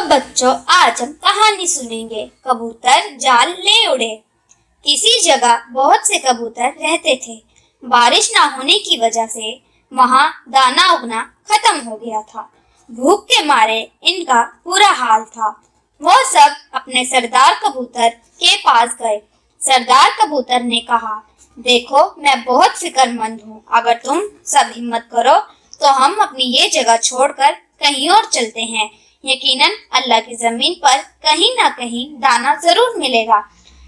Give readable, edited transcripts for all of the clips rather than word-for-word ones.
बच्चों, आज हम कहानी सुनेंगे कबूतर जाल ले उड़े। किसी जगह बहुत से कबूतर रहते थे। बारिश ना होने की वजह से वहाँ दाना उगना खत्म हो गया था। भूख के मारे इनका बुरा हाल था। वो सब अपने सरदार कबूतर के पास गए। सरदार कबूतर ने कहा, देखो, मैं बहुत फिक्रमंद हूँ। अगर तुम सब हिम्मत करो तो हम अपनी ये जगह छोड़कर कहीं और चलते हैं। यकीनन अल्लाह की जमीन पर कहीं ना कहीं दाना जरूर मिलेगा।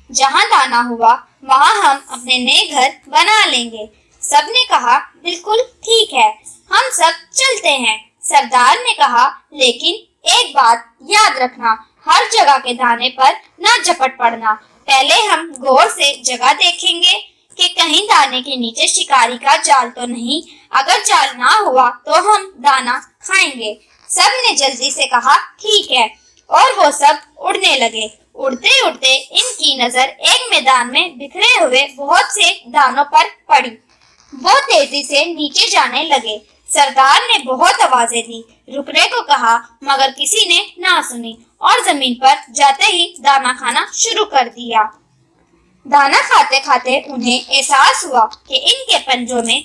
जहाँ दाना हुआ वहाँ हम अपने नए घर बना लेंगे। सबने कहा, बिल्कुल ठीक है, हम सब चलते हैं। सरदार ने कहा, लेकिन एक बात याद रखना, हर जगह के दाने पर न झपट पड़ना। पहले हम गौर से जगह देखेंगे कि कहीं दाने के नीचे शिकारी का जाल तो नहीं। अगर जाल ना हुआ तो हम दाना खाएंगे। सब ने जल्दी से कहा, ठीक है, और वो सब उड़ने लगे। उड़ते उड़ते इनकी नजर एक मैदान में बिखरे हुए बहुत से दानों पर पड़ी। वो तेजी से नीचे जाने लगे। सरदार ने बहुत आवाजें दी, रुकने को कहा, मगर किसी ने ना सुनी और जमीन पर जाते ही दाना खाना शुरू कर दिया। दाना खाते खाते उन्हें एहसास हुआ कि इनके पंजों में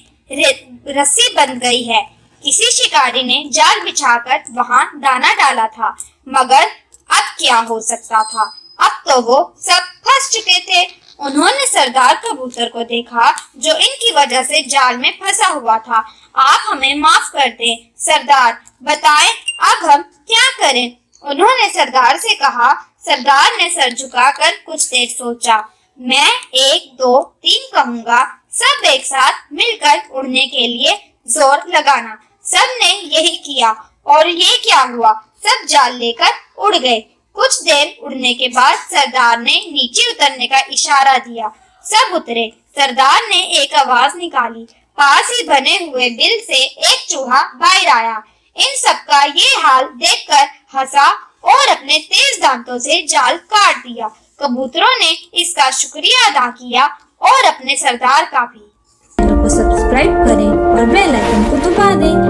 रस्सी बंध गई है। किसी शिकारी ने जाल बिछाकर वहां दाना डाला था, मगर अब क्या हो सकता था? अब तो वो सब फंस चुके थे। उन्होंने सरदार कबूतर को देखा, जो इनकी वजह से जाल में फंसा हुआ था। आप हमें माफ कर दें सरदार, बताएं अब हम क्या करें? उन्होंने सरदार से कहा। सरदार ने सर झुकाकर कुछ देर सोचा। मैं 1, 2, 3 कहूँगा, सब एक साथ मिलकर उड़ने के लिए जोर लगाना। सब ने यही किया और ये क्या हुआ, सब जाल लेकर उड़ गए। कुछ देर उड़ने के बाद सरदार ने नीचे उतरने का इशारा दिया। सब उतरे। सरदार ने एक आवाज निकाली। पास ही बने हुए बिल से एक चूहा बाहर आया। इन सब का ये हाल देखकर हंसा और अपने तेज दांतों से जाल काट दिया। कबूतरों ने इसका शुक्रिया अदा किया और अपने सरदार का भी। चैनल को सब्सक्राइब करें और बेल आइकन को दबा दें।